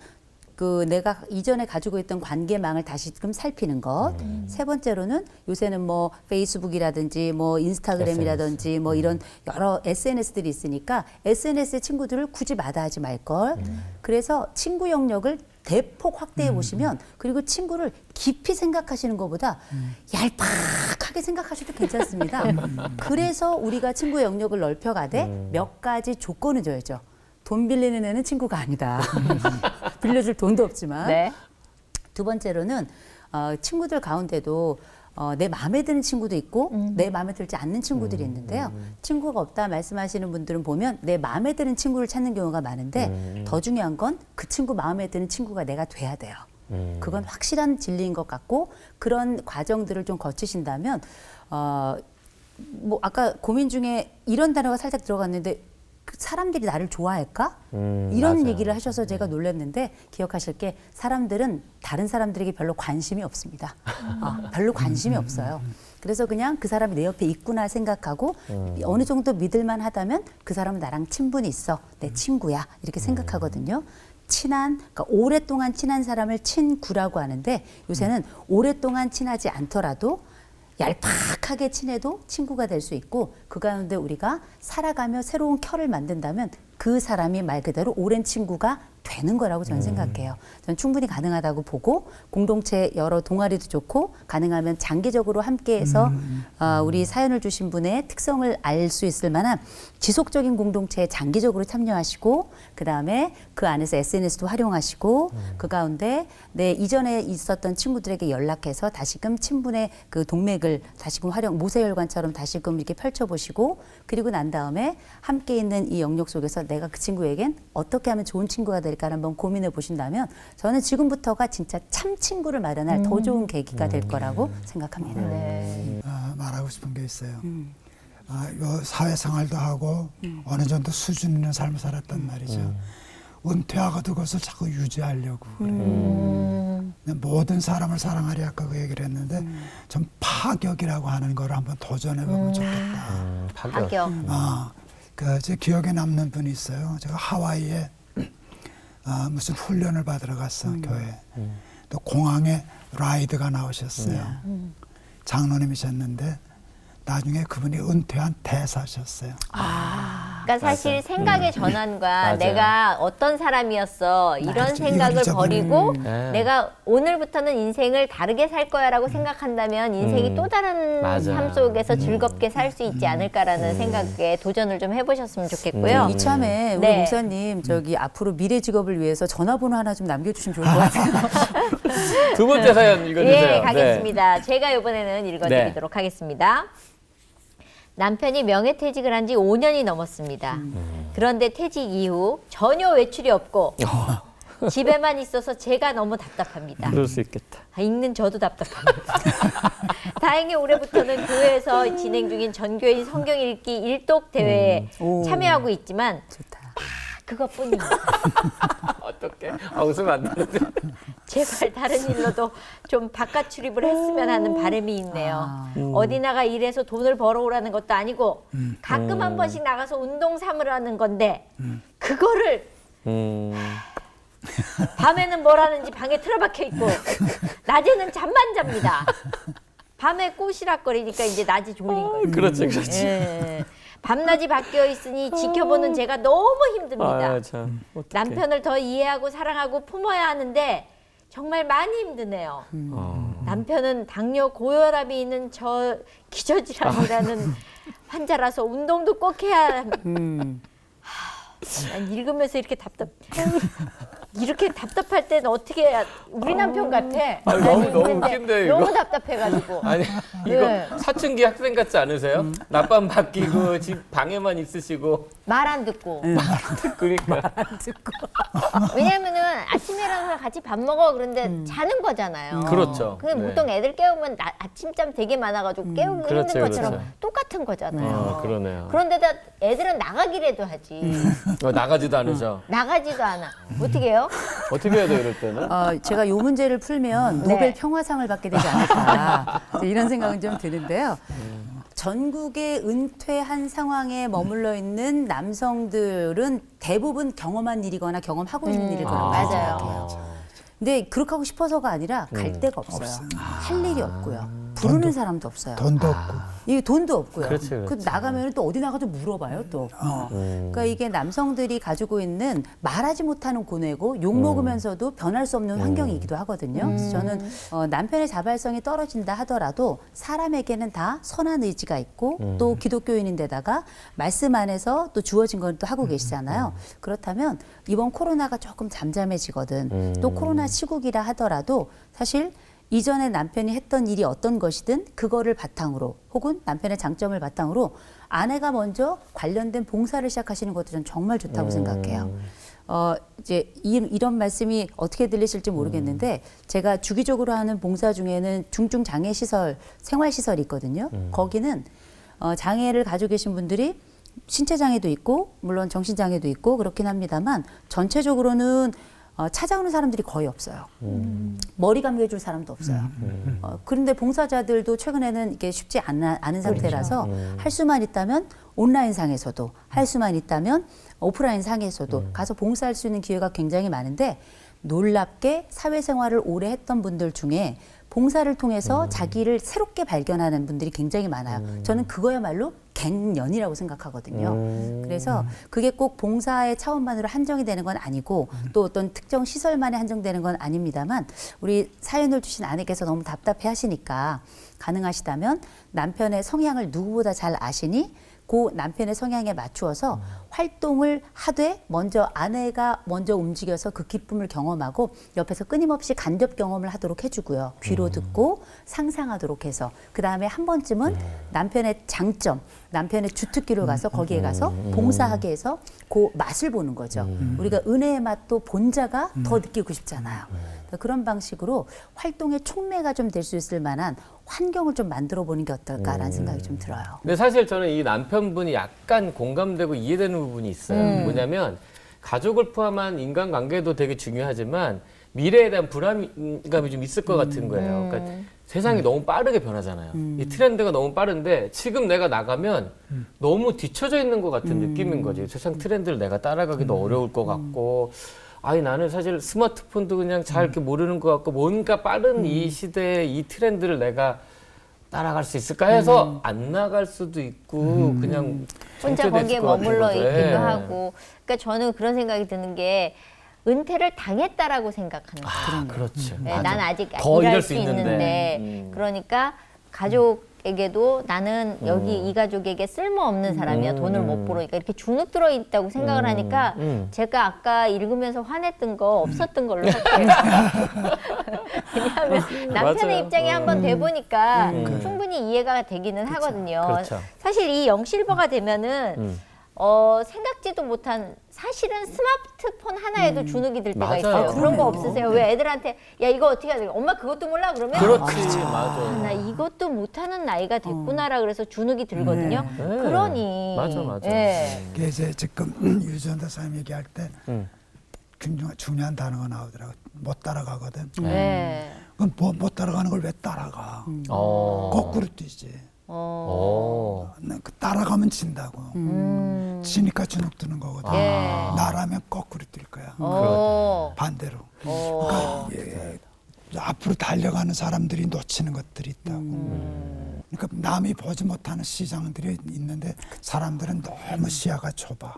S4: 그 내가 이전에 가지고 있던 관계망을 다시금 살피는 것. 세 번째로는 요새는 뭐 페이스북이라든지 뭐 인스타그램이라든지 뭐 이런 여러 SNS들이 있으니까 SNS의 친구들을 굳이 마다하지 말 걸. 그래서 친구 영역을 대폭 확대해 보시면 그리고 친구를 깊이 생각하시는 것보다 얄팍하게 생각하셔도 괜찮습니다. 그래서 우리가 친구의 영역을 넓혀가되 몇 가지 조건을 줘야죠. 돈 빌리는 애는 친구가 아니다. 빌려줄 돈도 없지만.
S1: 네.
S4: 두 번째로는 친구들 가운데도 내 마음에 드는 친구도 있고 내 마음에 들지 않는 친구들이 있는데요. 친구가 없다 말씀하시는 분들은 보면 내 마음에 드는 친구를 찾는 경우가 많은데 더 중요한 건 그 친구 마음에 드는 친구가 내가 돼야 돼요. 그건 확실한 진리인 것 같고 그런 과정들을 좀 거치신다면 뭐 아까 고민 중에 이런 단어가 살짝 들어갔는데 그 사람들이 나를 좋아할까? 이런
S2: 맞아요.
S4: 얘기를 하셔서 제가 놀랐는데 기억하실 게 사람들은 다른 사람들에게 별로 관심이 없습니다. 별로 관심이 없어요. 그래서 그냥 그 사람이 내 옆에 있구나 생각하고 어느 정도 믿을만 하다면 그 사람은 나랑 친분이 있어. 내 친구야. 이렇게 생각하거든요. 그러니까 오랫동안 친한 사람을 친구라고 하는데 요새는 오랫동안 친하지 않더라도 얄팍하게 친해도 친구가 될 수 있고 그 가운데 우리가 살아가며 새로운 켜를 만든다면 그 사람이 말 그대로 오랜 친구가 되는 거라고 저는 생각해요. 저는 충분히 가능하다고 보고 공동체 여러 동아리도 좋고 가능하면 장기적으로 함께해서 우리 사연을 주신 분의 특성을 알 수 있을 만한 지속적인 공동체에 장기적으로 참여하시고 그다음에 그 안에서 SNS도 활용하시고 그 가운데 내 이전에 있었던 친구들에게 연락해서 다시금 친분의 그 동맥을 다시금 모세혈관처럼 다시금 이렇게 펼쳐보시고 그리고 난 다음에 함께 있는 이 영역 속에서 내가 그 친구에겐 어떻게 하면 좋은 친구가 될까를 한번 고민해 보신다면 저는 지금부터가 진짜 참 친구를 마련할 더 좋은 계기가 될 거라고 생각합니다.
S1: 네.
S3: 말하고 싶은 게 있어요. 요 사회생활도 하고 어느 정도 수준 있는 삶을 살았단 말이죠. 은퇴하고도 그것을 자꾸 유지하려고 그래요. 모든 사람을 사랑하리 아까 그 얘기를 했는데 좀 파격이라고 하는 걸 한번 도전해보면 좋겠다.
S2: 파격.
S3: 제 기억에 남는 분이 있어요. 제가 하와이에 무슨 훈련을 받으러 갔어 교회. 또 공항에 라이드가 나오셨어요. 장로님이셨는데 나중에 그분이 은퇴한 대사셨어요.
S1: 그러니까 사실 생각의 전환과
S2: 맞아요.
S1: 내가 어떤 사람이었어 이런
S3: 맞아.
S1: 생각을
S3: 이걸 잊어버리는.
S1: 버리고
S2: 네.
S1: 내가 오늘부터는 인생을 다르게 살 거야라고 생각한다면 인생이 또 다른
S2: 맞아요.
S1: 삶 속에서 즐겁게 살 수 있지 않을까라는 생각에 도전을 좀 해보셨으면 좋겠고요.
S4: 이참에 우리
S1: 네.
S4: 목사님 저기 앞으로 미래 직업을 위해서 전화번호 하나 좀 남겨주시면 좋을 것 같아요.
S2: 두 번째 사연 읽어주세요.
S1: 예, 가겠습니다. 제가 이번에는 읽어드리도록 하겠습니다. 남편이 명예퇴직을 한 지 5년이 넘었습니다. 그런데 퇴직 이후 전혀 외출이 없고 집에만 있어서 제가 너무 답답합니다.
S2: 그럴 수 있겠다.
S1: 읽는 저도 답답합니다. 다행히 올해부터는 교회에서 진행 중인 전교인 성경 읽기 일독 대회에
S4: 오.
S1: 참여하고 있지만
S4: 좋다.
S1: 그것뿐입니다.
S2: 어떻게? 웃으면 안 되는데.
S1: 제발 다른 일로도 좀 바깥 출입을 했으면 하는 바람이 있네요. 어디 나가 일해서 돈을 벌어오라는 것도 아니고 가끔 한 번씩 나가서 운동 삼으라는 건데 그거를 밤에는 뭘 하는지 방에 틀어박혀 있고 낮에는 잠만 잡니다. 밤에 꼬시락거리니까 이제 낮이 졸린 거예요.
S2: 그렇지, 그렇지.
S1: 예. 밤낮이 바뀌어 있으니 지켜보는 제가 너무 힘듭니다.
S2: 참. 어떡해.
S1: 남편을 더 이해하고 사랑하고 품어야 하는데 정말 많이 힘드네요. 남편은 당뇨 고혈압이 있는 저 기저질환이라는 환자라서 운동도 꼭 해야 난 읽으면서 이렇게 답답할 때는 어떻게 해야 우리 남편 같아.
S2: 너무
S1: 있는데
S2: 웃긴데, 이거.
S1: 너무 답답해가지고.
S2: 아니 이거
S1: 네.
S2: 사춘기 학생 같지 않으세요? 낮밤 바뀌고 집 방에만 있으시고
S1: 말 안 듣고.
S2: 그러니까
S1: 왜냐면은 아침에 일어나서 같이 밥 먹어 그런데 자는 거잖아요.
S2: 그렇죠.
S1: 근데
S2: 네.
S1: 보통 애들 깨우면 아침잠 되게 많아가지고 깨우기
S2: 그렇죠,
S1: 힘든 것처럼
S2: 그렇죠.
S1: 똑같은 거잖아요.
S2: 그러네요.
S1: 그런데다 애들은 나가기라도 하지.
S2: 나가지도 않으셔.
S1: 나가지도 않아. 어떻게 해요?
S2: 어떻게 해야 돼 이럴 때는?
S4: 제가 이 문제를 풀면
S1: 네.
S4: 노벨 평화상을 받게 되지 않을까 이런 생각은 좀 드는데요. 전국에 은퇴한 상황에 머물러 있는 남성들은 대부분 경험한 일이거나 경험하고 있는 일일 거라고
S1: 맞아요.
S4: 생각해요. 근데 그렇게 하고 싶어서가 아니라 갈 데가 없어요.
S3: 없어요.
S4: 할 일이 없고요. 부르는 사람도 없어요.
S3: 돈도 없고.
S4: 이게 돈도 없고요.
S2: 그렇지,
S4: 그
S2: 그렇지.
S4: 나가면 또 어디 나가도 물어봐요 또. 그러니까 이게 남성들이 가지고 있는 말하지 못하는 고뇌고 욕 먹으면서도 변할 수 없는 환경이기도 하거든요. 그래서 저는 남편의 자발성이 떨어진다 하더라도 사람에게는 다 선한 의지가 있고 또 기독교인인데다가 말씀 안에서 또 주어진 건 또 하고 계시잖아요. 그렇다면 이번 코로나가 조금 잠잠해지거든. 또 코로나 시국이라 하더라도 사실 이전에 남편이 했던 일이 어떤 것이든 그거를 바탕으로 혹은 남편의 장점을 바탕으로 아내가 먼저 관련된 봉사를 시작하시는 것도 전 정말 좋다고 생각해요. 이제 이런 말씀이 어떻게 들리실지 모르겠는데 제가 주기적으로 하는 봉사 중에는 중증 장애 시설, 생활 시설이 있거든요. 거기는 장애를 가지고 계신 분들이 신체 장애도 있고 물론 정신 장애도 있고 그렇긴 합니다만 전체적으로는 찾아오는 사람들이 거의 없어요. 머리 감겨줄 사람도 없어요. 그런데 봉사자들도 최근에는 이게 쉽지 않은 상태라서 할 수만 있다면 온라인 상에서도 할 수만 있다면 오프라인 상에서도 가서 봉사할 수 있는 기회가 굉장히 많은데 놀랍게 사회생활을 오래 했던 분들 중에 봉사를 통해서 자기를 새롭게 발견하는 분들이 굉장히 많아요. 저는 그거야말로 갱년이라고 생각하거든요. 그래서 그게 꼭 봉사의 차원만으로 한정이 되는 건 아니고 또 어떤 특정 시설만에 한정되는 건 아닙니다만 우리 사연을 주신 아내께서 너무 답답해 하시니까 가능하시다면 남편의 성향을 누구보다 잘 아시니 그 남편의 성향에 맞추어서 활동을 하되 먼저 아내가 먼저 움직여서 그 기쁨을 경험하고 옆에서 끊임없이 간접 경험을 하도록 해주고요. 귀로 듣고 상상하도록 해서 그 다음에 한 번쯤은 남편의 장점, 남편의 주특기로 가서 거기에 가서 봉사하게 해서 그 맛을 보는 거죠. 우리가 은혜의 맛도 본자가 더 느끼고 싶잖아요. 그런 방식으로 활동의 촉매가 좀 될 수 있을 만한 환경을 좀 만들어 보는 게 어떨까라는 생각이 좀 들어요.
S2: 근데 사실 저는 이 남편분이 약간 공감되고 이해되는 부분이 있어요. 뭐냐면 가족을 포함한 인간관계도 되게 중요하지만 미래에 대한 불안감이 좀 있을 것 같은 거예요. 그러니까 세상이 너무 빠르게 변하잖아요. 이 트렌드가 너무 빠른데 지금 내가 나가면 너무 뒤처져 있는 것 같은 느낌인 거지. 세상 트렌드를 내가 따라가기도 어려울 것 같고 아니 나는 사실 스마트폰도 그냥 잘 이렇게 모르는 것 같고 뭔가 빠른 이 시대의 이 트렌드를 내가 따라갈 수 있을까 해서 안 나갈 수도 있고 그냥
S1: 혼자
S2: 정체됐을
S1: 거기에
S2: 것 같은
S1: 머물러
S2: 거죠.
S1: 있기도
S2: 예.
S1: 하고. 그러니까 저는 그런 생각이 드는 게 은퇴를 당했다라고 생각하는 거예요.
S2: 그렇지.
S1: 네,
S2: 맞아.
S1: 난 아직
S2: 더
S1: 일할
S2: 일할
S1: 수 있는데 그러니까 가족에게도 나는 여기 이 가족에게 쓸모없는 사람이야. 돈을 못 벌으니까 이렇게 주눅 들어 있다고 생각을 하니까 제가 아까 읽으면서 화냈던 거 없었던 걸로 할게요. 왜냐하면 남편의
S2: 맞아요.
S1: 입장에 한번 돼보니까 충분히 이해가 되기는 하거든요.
S2: 그렇죠.
S1: 사실 이 영실버가 되면은 생각지도 못한 사실은 스마트폰 하나에도 주눅이 들 때가
S2: 맞아요.
S1: 있어요. 그런 거
S3: 그럼요.
S1: 없으세요? 왜 애들한테 야 이거 어떻게 해야 돼? 엄마 그것도 몰라 그러면
S2: 그렇지.
S1: 아,
S2: 맞아.
S1: 나 이것도 못하는 나이가 됐구나라 그래서 주눅이 들거든요.
S2: 네.
S1: 그러니
S2: 맞아.
S1: 예.
S3: 이게 이제 지금 유전자 사람 얘기할 때 중요한 단어가 나오더라고. 못 따라가거든.
S1: 예.
S3: 그럼 못 따라가는 걸 왜 따라가?
S2: 어.
S3: 거꾸로 뛰지. 그 따라가면 진다고. 지니까 주눅 드는 거거든.
S1: 예.
S3: 나라면 거꾸로 뛸 거야. 반대로. 그러니까 앞으로 달려가는 사람들이 놓치는 것들이 있다고. 그러니까 남이 보지 못하는 시장들이 있는데 사람들은 너무 시야가 좁아.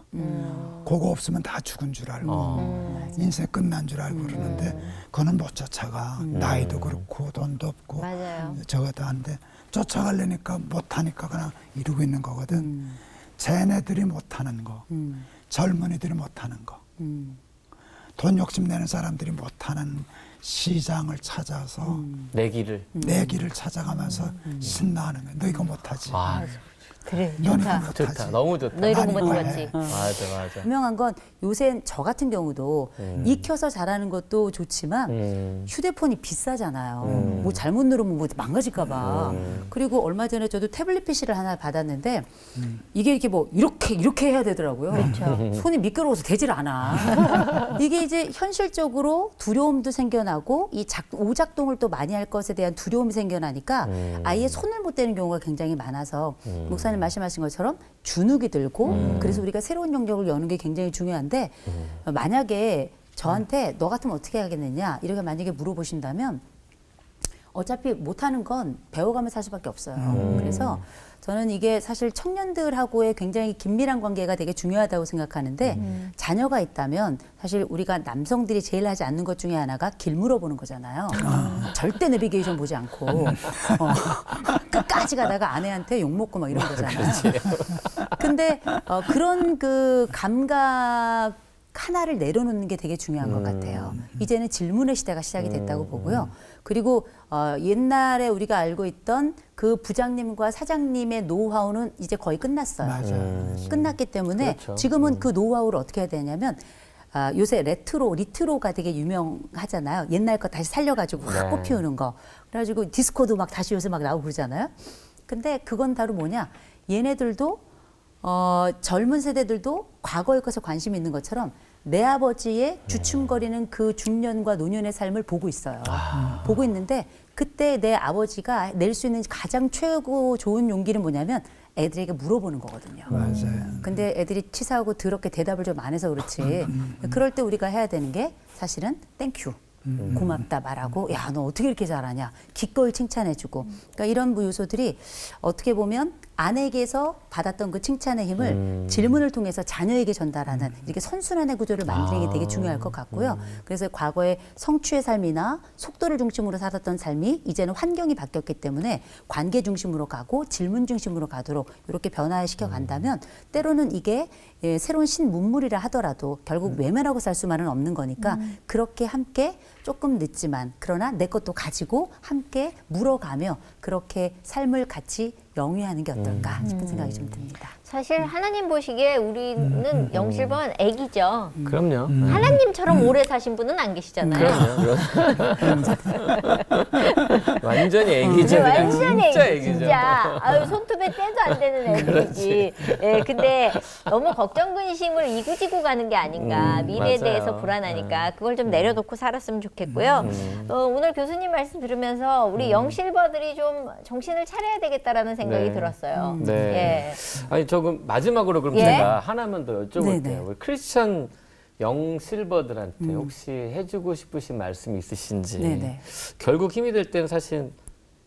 S3: 그거 없으면 다 죽은 줄 알고 인생 끝난 줄 알고 그러는데 그거는 못 쫓아가. 나이도 그렇고 돈도 없고
S1: 맞아요.
S3: 저것도 한데 쫓아가려니까 못하니까 그냥 이러고 있는 거거든. 쟤네들이 못하는 거, 젊은이들이 못하는 거, 돈 욕심내는 사람들이 못하는 시장을 찾아서
S2: 내 길을.
S3: 내 길을 찾아가면서 신나하는 거야. 너 이거 못하지.
S2: 아,
S1: 그래
S3: 넌
S1: 좋다.
S3: 이거 못하지.
S2: 좋다. 너무 좋다.
S1: 너 이런 거
S3: 난 이거
S1: 못하지.
S3: 해.
S2: 맞아.
S4: 분명한 건 요새 저 같은 경우도 익혀서 잘하는 것도 좋지만 휴대폰이 비싸잖아요. 뭐 잘못 누르면 뭐 망가질까 봐. 그리고 얼마 전에 저도 태블릿 PC를 하나 받았는데 이게 이렇게 뭐 이렇게 해야 되더라고요.
S1: 그렇죠.
S4: 손이 미끄러워서 되질 않아. 이게 이제 현실적으로 두려움도 생겨나고 이 오작동을 또 많이 할 것에 대한 두려움이 생겨나니까 아예 손을 못 대는 경우가 굉장히 많아서 목사님 말씀하신 것처럼 주눅이 들고 그래서 우리가 새로운 영역을 여는 게 굉장히 중요한데 만약에 저한테 너 같으면 어떻게 하겠느냐 이렇게 만약에 물어보신다면 어차피 못하는 건 배워가면서 할 수밖에 없어요. 그래서 저는 이게 사실 청년들하고의 굉장히 긴밀한 관계가 되게 중요하다고 생각하는데 자녀가 있다면 사실 우리가 남성들이 제일 하지 않는 것 중에 하나가 길 물어보는 거잖아요. 절대 내비게이션 보지 않고 끝까지 가다가 아내한테 욕먹고 막 이런 거잖아요. 근데 그런 그 감각 하나를 내려놓는 게 되게 중요한 것 같아요. 이제는 질문의 시대가 시작이 됐다고 보고요. 그리고 옛날에 우리가 알고 있던 그 부장님과 사장님의 노하우는 이제 거의 끝났어요.
S3: 맞아요.
S4: 끝났기 때문에
S2: 그렇죠.
S4: 지금은 그 노하우를 어떻게 해야 되냐면 요새 리트로가 되게 유명하잖아요. 옛날 거 다시 살려가지고 확
S2: 네.
S4: 꽃피우는 거. 그래가지고 디스코도 막 다시 요새 막 나오고 그러잖아요. 근데 그건 바로 뭐냐. 얘네들도 젊은 세대들도 과거의 것에 관심이 있는 것처럼 내 아버지의 주춤거리는 그 중년과 노년의 삶을 보고 있어요. 보고 있는데 그때 내 아버지가 낼 수 있는 가장 최고 좋은 용기는 뭐냐면 애들에게 물어보는 거거든요.
S3: 맞아요.
S4: 근데 애들이 치사하고 더럽게 대답을 좀 안 해서 그렇지. 그럴 때 우리가 해야 되는 게 사실은 땡큐. 고맙다 말하고 야 너 어떻게 이렇게 잘하냐 기꺼이 칭찬해주고 그러니까 이런 요소들이 어떻게 보면 아내에게서 받았던 그 칭찬의 힘을 질문을 통해서 자녀에게 전달하는 이렇게 선순환의 구조를 만드는 게 되게 중요할 것 같고요. 그래서 과거에 성취의 삶이나 속도를 중심으로 살았던 삶이 이제는 환경이 바뀌었기 때문에 관계 중심으로 가고 질문 중심으로 가도록 이렇게 변화시켜 간다면 때로는 이게 새로운 신문물이라 하더라도 결국 외면하고 살 수만은 없는 거니까 그렇게 함께 조금 늦지만 그러나 내 것도 가지고 함께 물어가며 그렇게 삶을 같이 영위하는 게 어떨까 싶은 생각이 좀 듭니다.
S1: 사실 하나님 보시기에 우리는 영실번 애기죠.
S2: 그럼요.
S1: 하나님처럼 오래 사신 분은 안 계시잖아요.
S2: 그럼요. 완전히 애기죠. 그냥
S1: 완전히
S2: 진짜
S1: 애기,
S2: 애기죠.
S1: 진짜. 아유, 손톱에 때도 안 되는 애들이지. 예, 근데 너무 걱정 근심을 이구지구 가는 게 아닌가. 미래에
S2: 맞아요.
S1: 대해서 불안하니까 그걸 좀 내려놓고 살았으면 좋겠고요. 오늘 교수님 말씀 들으면서 우리 영실버들이 좀 정신을 차려야 되겠다라는 생각이
S2: 네.
S1: 들었어요.
S2: 네.
S1: 예.
S2: 아니 조금 마지막으로 그럼
S1: 예?
S2: 제가 하나만 더 여쭤볼게요.
S4: 네네.
S2: 우리 크리스천 영실버들한테 혹시 해주고 싶으신 말씀이 있으신지.
S4: 네네.
S2: 결국 힘이 될 때는 사실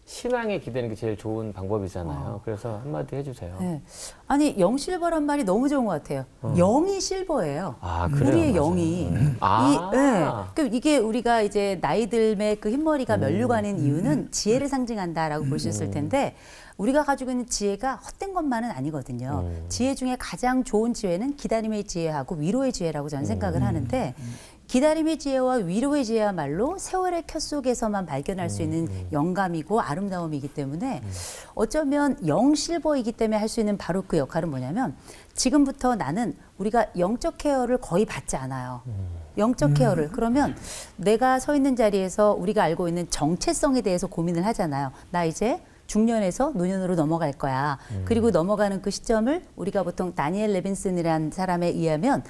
S2: 신앙에 기대는 게 제일 좋은 방법이잖아요. 그래서 한마디 해주세요.
S4: 네. 아니 영실버란 말이 너무 좋은 것 같아요. 영이 실버예요.
S2: 아, 그래요?
S4: 우리의
S2: 맞아요.
S4: 영이
S2: 아.
S4: 이게 우리가 이제 나이 들매 그 흰머리가 면류관인 이유는 지혜를 상징한다라고 볼 수 있을 텐데 우리가 가지고 있는 지혜가 헛된 것만은 아니거든요. 지혜 중에 가장 좋은 지혜는 기다림의 지혜하고 위로의 지혜라고 저는 생각을 하는데 기다림의 지혜와 위로의 지혜야말로 세월의 켜 속에서만 발견할 수 있는 영감이고 아름다움이기 때문에 어쩌면 영실버이기 때문에 할 수 있는 바로 그 역할은 뭐냐면 지금부터 나는 우리가 영적 케어를 거의 받지 않아요. 영적 케어를. 그러면 내가 서 있는 자리에서 우리가 알고 있는 정체성에 대해서 고민을 하잖아요. 나 이제 중년에서 노년으로 넘어갈 거야. 그리고 넘어가는 그 시점을 우리가 보통 다니엘 레빈슨이라는 사람에 의하면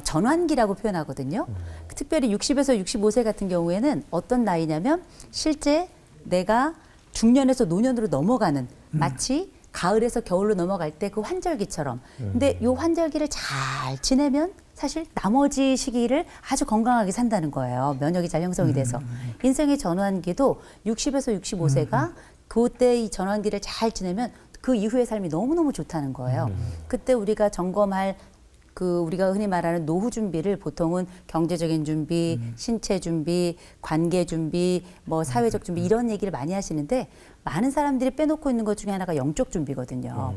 S4: 전환기라고 표현하거든요. 특별히 60에서 65세 같은 경우에는 어떤 나이냐면 실제 내가 중년에서 노년으로 넘어가는 마치 가을에서 겨울로 넘어갈 때 그 환절기처럼. 근데 이 환절기를 잘 지내면 사실 나머지 시기를 아주 건강하게 산다는 거예요. 면역이 잘 형성이 돼서. 인생의 전환기도 60에서 65세가 그때 이 전환기를 잘 지내면 그 이후의 삶이 너무너무 좋다는 거예요. 그때 우리가 점검할 우리가 흔히 말하는 노후 준비를 보통은 경제적인 준비, 신체 준비, 관계 준비, 뭐 사회적 준비 이런 얘기를 많이 하시는데 많은 사람들이 빼놓고 있는 것 중에 하나가 영적 준비거든요.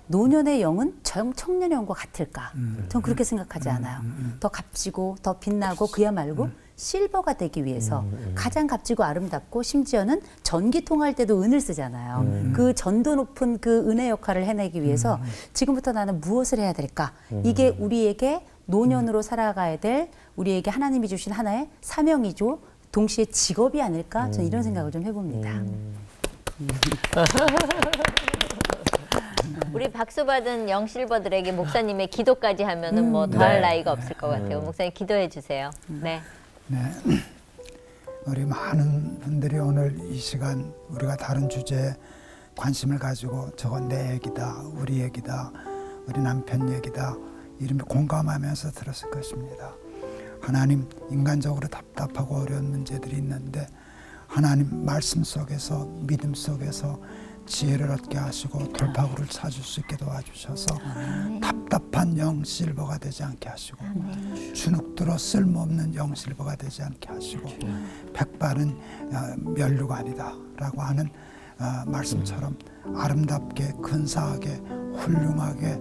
S4: 노년의 영은 청년의 영과 같을까? 전 그렇게 생각하지 않아요. 더 값지고 더 빛나고 그야말로 실버가 되기 위해서 가장 값지고 아름답고 심지어는 전기 통할 때도 은을 쓰잖아요. 그 전도 높은 그 은의 역할을 해내기 위해서 지금부터 나는 무엇을 해야 될까? 이게 우리에게 노년으로 살아가야 될 우리에게 하나님이 주신 하나의 사명이죠. 동시에 직업이 아닐까? 저는 이런 생각을 좀 해봅니다.
S1: 우리 박수 받은 영실버들에게 목사님의 기도까지 하면은 뭐 더할 나이가 없을 것 같아요. 목사님 기도해 주세요. 네.
S3: 네. 우리 많은 분들이 오늘 이 시간 우리가 다른 주제에 관심을 가지고 저건 내 얘기다, 우리 얘기다, 우리 남편 얘기다 이러면 공감하면서 들었을 것입니다. 하나님, 인간적으로 답답하고 어려운 문제들이 있는데 하나님 말씀 속에서, 믿음 속에서 지혜를 얻게 하시고 돌파구를 찾을 수 있게 도와주셔서 답답한 영실버가 되지 않게 하시고 주눅들어 쓸모없는 영실버가 되지 않게 하시고 백발은 면류가 아니다 라고 하는 말씀처럼 아름답게 근사하게 훌륭하게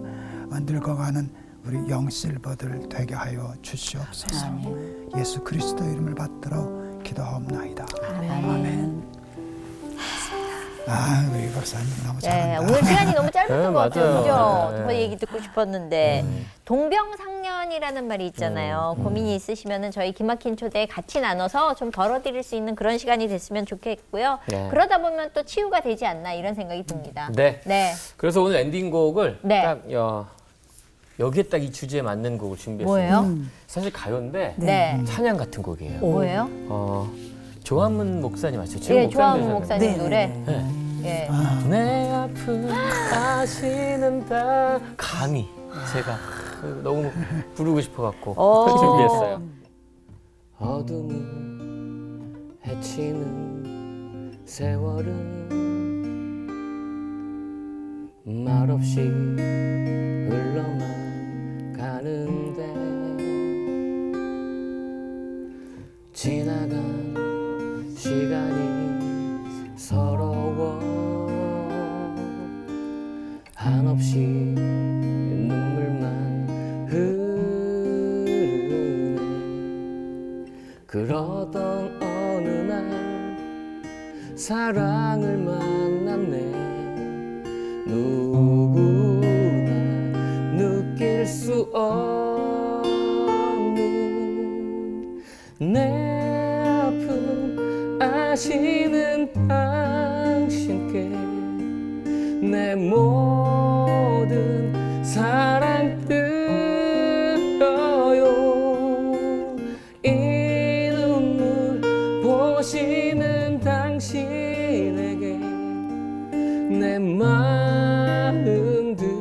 S3: 늙어가는 우리 영실버들 되게 하여 주시옵소서. 예수 그리스도 이름을 받들어 기도하옵나이다. 아멘. 우리 박사님 너무
S1: 네,
S3: 잘한다.
S1: 오늘 시간이 너무 짧은
S2: 네,
S1: 것 같아요.
S2: 맞아요.
S1: 그죠?
S2: 네.
S1: 더 얘기 듣고 싶었는데 동병상련이라는 말이 있잖아요. 고민이 있으시면은 저희 기막힌 초대 같이 나눠서 좀 덜어드릴 수 있는 그런 시간이 됐으면 좋겠고요.
S2: 네.
S1: 그러다 보면 또 치유가 되지 않나 이런 생각이 듭니다.
S2: 네.
S1: 네.
S2: 그래서 오늘 엔딩곡을
S1: 네.
S2: 딱 여기에 딱 이 주제에 맞는 곡을 준비했어요.
S1: 뭐예요?
S2: 사실 가요인데
S1: 네.
S2: 찬양 같은 곡이에요.
S1: 뭐예요?
S2: 조한문 목사님 아시죠?
S1: 예, 조항 목사님
S4: 네,
S1: 노래.
S4: 네,
S1: 예.
S2: 내 아픔 아시는 다 감히 제가 너무 부르고 싶어갖고 준비했어요. 어둠은 해치는 세월은 말없이 흘러만 가는데 지나간 시간이 서러워 한없이 눈물만 흐르네. 그러던 어느 날 사랑을 만났네. 누구나 느낄 수 없는 내 아픔 아시는 당신께 내 모든 사랑 드려요. 이 눈물 보시는 당신에게 내 마음 드려요.